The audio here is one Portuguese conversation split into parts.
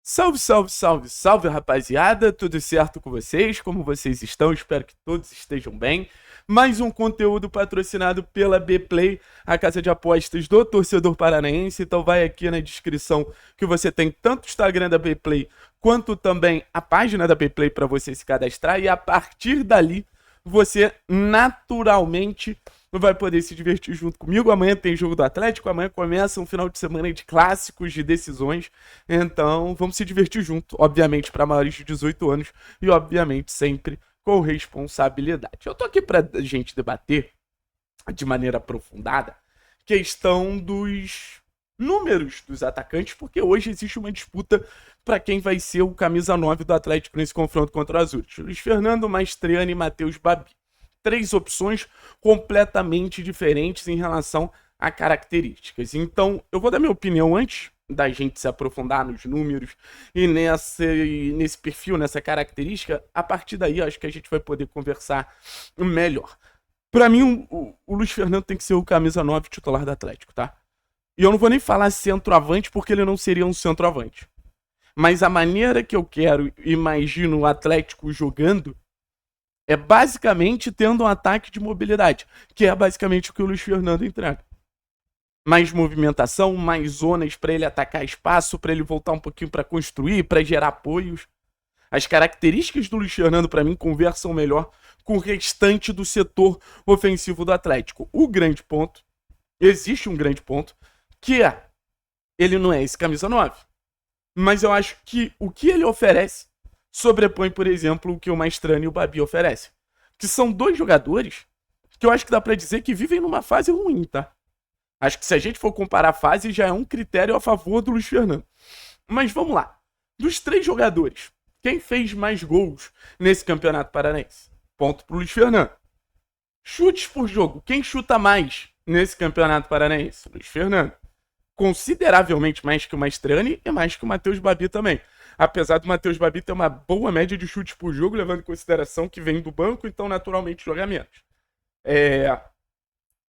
Salve, salve, salve, salve, rapaziada! Tudo certo com vocês? Como vocês estão? Espero que todos estejam bem. Mais um conteúdo patrocinado pela Bplay, a casa de apostas do torcedor paranaense. Então vai aqui na descrição que você tem tanto o Instagram da Bplay quanto também a página da Bplay para você se cadastrar. E a partir dali você naturalmente vai poder se divertir junto comigo. Amanhã tem jogo do Atlético, amanhã começa um final de semana de clássicos, de decisões. Então vamos se divertir junto, obviamente para maiores de 18 anos e obviamente sempre com responsabilidade. Eu tô aqui pra gente debater de maneira aprofundada questão dos números dos atacantes, porque hoje existe uma disputa para quem vai ser o camisa 9 do Atlético nesse confronto contra o Azul. Luiz Fernando, Mastriani e Matheus Babi. Três opções completamente diferentes em relação a características. Então, eu vou dar minha opinião antes da gente se aprofundar nos números e nesse perfil, nessa característica. A partir daí, acho que a gente vai poder conversar melhor. Para mim, o Luiz Fernando tem que ser o camisa 9 titular do Atlético, tá? E eu não vou nem falar centroavante, porque ele não seria um centroavante. Mas a maneira que eu quero, imagino o Atlético jogando, é basicamente tendo um ataque de mobilidade, que é basicamente o que o Luiz Fernando entrega. Mais movimentação, mais zonas para ele atacar espaço, para ele voltar um pouquinho para construir, para gerar apoios. As características do Luiz Fernando, para mim, conversam melhor com o restante do setor ofensivo do Atlético. O grande ponto, existe um grande ponto, que é, ele não é esse camisa 9. Mas eu acho que o que ele oferece sobrepõe, por exemplo, o que o Mastriani e o Babi oferecem. Que são dois jogadores que eu acho que dá pra dizer que vivem numa fase ruim, tá? Acho que se a gente for comparar a fase, já é um critério a favor do Luiz Fernando. Mas vamos lá. Dos três jogadores, quem fez mais gols nesse campeonato paranaense? Ponto pro Luiz Fernando. Chutes por jogo, quem chuta mais nesse campeonato paranaense? Luiz Fernando. Consideravelmente mais que o Mastriani e mais que o Matheus Babi também. Apesar do Matheus Babi ter uma boa média de chutes por jogo, levando em consideração que vem do banco, então naturalmente joga menos.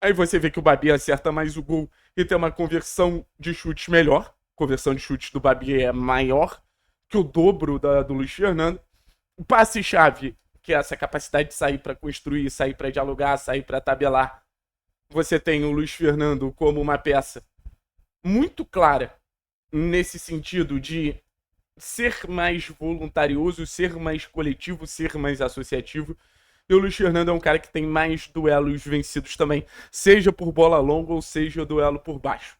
Aí você vê que o Babi acerta mais o gol e tem uma conversão de chutes melhor. A conversão de chutes do Babi é maior que o dobro do Luiz Fernando. O passe-chave, que é essa capacidade de sair para construir, sair para dialogar, sair para tabelar. Você tem o Luiz Fernando como uma peça muito clara nesse sentido de ser mais voluntarioso, ser mais coletivo, ser mais associativo. E o Luiz Fernando é um cara que tem mais duelos vencidos também, seja por bola longa ou seja duelo por baixo.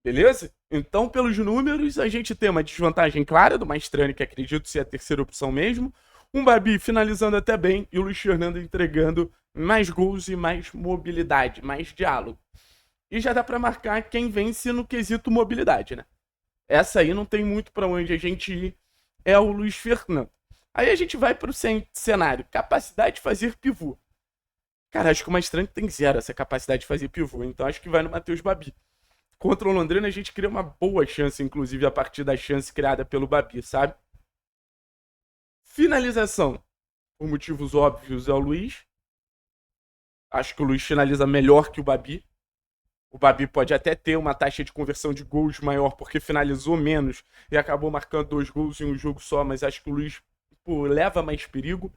Beleza? Então, pelos números, a gente tem uma desvantagem clara do Mastriani, que acredito ser a terceira opção mesmo. Um Babi finalizando até bem e o Luiz Fernando entregando mais gols e mais mobilidade, mais diálogo. E já dá para marcar quem vence no quesito mobilidade, né? Essa aí não tem muito para onde a gente ir, é o Luiz Fernando. Aí a gente vai pro cenário, capacidade de fazer pivô. Cara, acho que o Mastriani tem zero essa capacidade de fazer pivô, então acho que vai no Matheus Babi. Contra o Londrina a gente cria uma boa chance, inclusive a partir da chance criada pelo Babi, sabe? Finalização, por motivos óbvios, é o Luiz. Acho que o Luiz finaliza melhor que o Babi. O Babi pode até ter uma taxa de conversão de gols maior porque finalizou menos e acabou marcando 2 gols em um jogo só, mas acho que o Luiz leva mais perigo.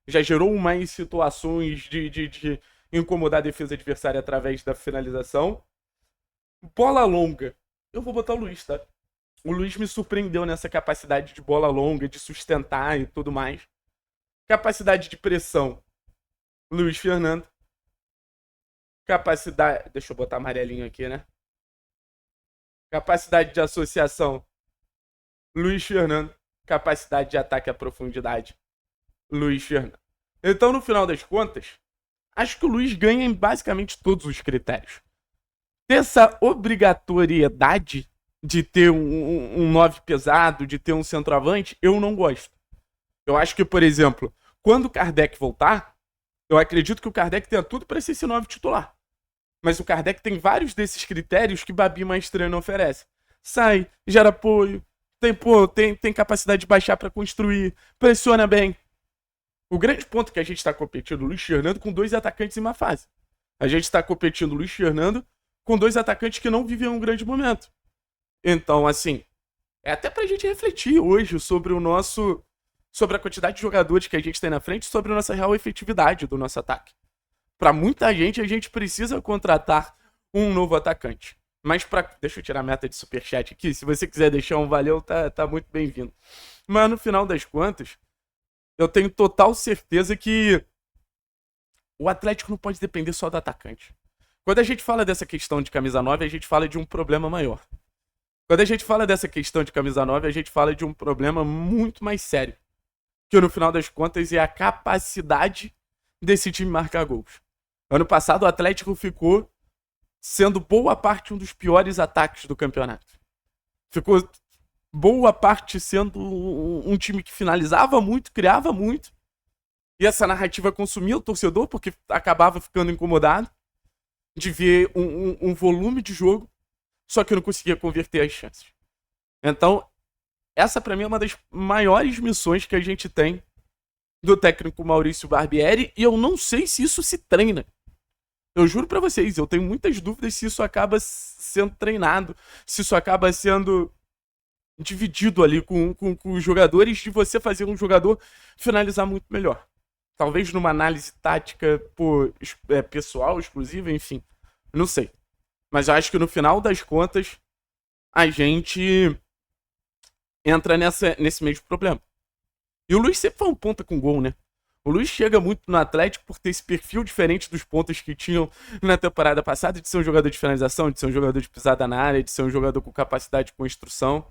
Já gerou mais situações de incomodar a defesa adversária através da finalização. Bola longa. Eu vou botar o Luiz, tá? O Luiz me surpreendeu nessa capacidade de bola longa, de sustentar e tudo mais. Capacidade de pressão. Luiz Fernando. Capacidade. Deixa eu botar amarelinho aqui, né? Capacidade de associação. Luiz Fernando. Capacidade de ataque à profundidade. Luiz Fernando. Então, no final das contas, acho que o Luiz ganha em basicamente todos os critérios. Ter essa obrigatoriedade de ter um 9 pesado, de ter um centroavante, eu não gosto. Eu acho que, por exemplo, quando o Kardec voltar, eu acredito que o Kardec tenha tudo para ser esse 9 titular. Mas o Kardec tem vários desses critérios que Babi Mastriani oferece. Sai, gera apoio, tem capacidade de baixar para construir, pressiona bem. O grande ponto que a gente está competindo o Luiz Fernando com 2 atacantes em uma fase. A gente está competindo o Luiz Fernando com 2 atacantes que não vivem um grande momento. Então, assim, É até pra gente refletir hoje sobre a quantidade de jogadores que a gente tem na frente, sobre a nossa real efetividade do nosso ataque. Pra muita gente, a gente precisa contratar um novo atacante. Mas deixa eu tirar a meta de superchat aqui. Se você quiser deixar um valeu, tá muito bem-vindo. Mas no final das contas, eu tenho total certeza que o Atlético não pode depender só do atacante. Quando a gente fala dessa questão de camisa 9, a gente fala de um problema maior. Quando a gente fala dessa questão de camisa 9, a gente fala de um problema muito mais sério. Que no final das contas é a capacidade desse time marcar gols. Ano passado o Atlético ficou sendo boa parte um dos piores ataques do campeonato. Ficou boa parte sendo um time que finalizava muito, criava muito. E essa narrativa consumia o torcedor, porque acabava ficando incomodado de ver um volume de jogo, só que não conseguia converter as chances. Então, essa pra mim é uma das maiores missões que a gente tem do técnico Maurício Barbieri, e eu não sei se isso se treina. Eu juro pra vocês, eu tenho muitas dúvidas se isso acaba sendo treinado, se isso acaba sendo dividido ali com os jogadores, de você fazer um jogador finalizar muito melhor. Talvez numa análise tática pessoal, exclusiva, enfim. Não sei. Mas eu acho que no final das contas, a gente entra nesse mesmo problema. E o Luiz sempre foi um ponta com gol, né? O Luiz chega muito no Atlético por ter esse perfil diferente dos pontas que tinham na temporada passada, de ser um jogador de finalização, de ser um jogador de pisada na área, de ser um jogador com capacidade de construção.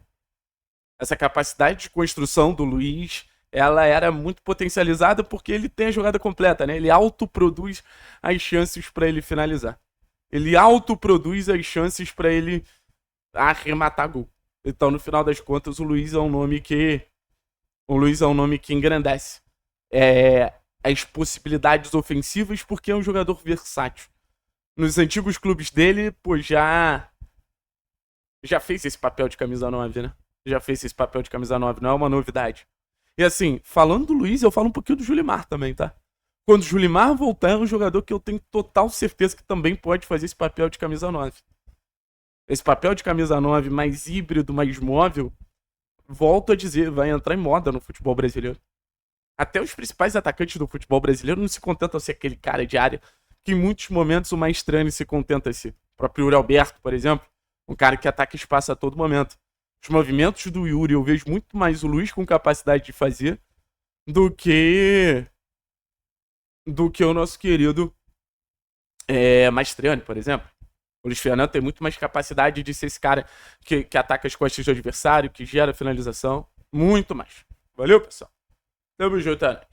Essa capacidade de construção do Luiz, ela era muito potencializada porque ele tem a jogada completa, né? Ele autoproduz as chances para ele finalizar. Ele autoproduz as chances para ele arrematar gol. Então, no final das contas, o Luiz é um nome que engrandece as possibilidades ofensivas, porque é um jogador versátil. Nos antigos clubes dele, já fez esse papel de camisa 9, né? Já fez esse papel de camisa 9, não é uma novidade. E assim, falando do Luiz, eu falo um pouquinho do Julimar também, tá? Quando o Julimar voltar, é um jogador que eu tenho total certeza que também pode fazer esse papel de camisa 9. Esse papel de camisa 9 mais híbrido, mais móvel, volto a dizer, vai entrar em moda no futebol brasileiro. Até os principais atacantes do futebol brasileiro não se contentam a ser aquele cara de área que em muitos momentos o Maestrani se contenta a ser. O próprio Yuri Alberto, por exemplo, um cara que ataca espaço a todo momento. Os movimentos do Yuri eu vejo muito mais o Luiz com capacidade de fazer do que o nosso querido Maestrani, por exemplo. O Luiz Fernando tem muito mais capacidade de ser esse cara que ataca as costas do adversário, que gera finalização. Muito mais. Valeu, pessoal. Tamo junto, Anas.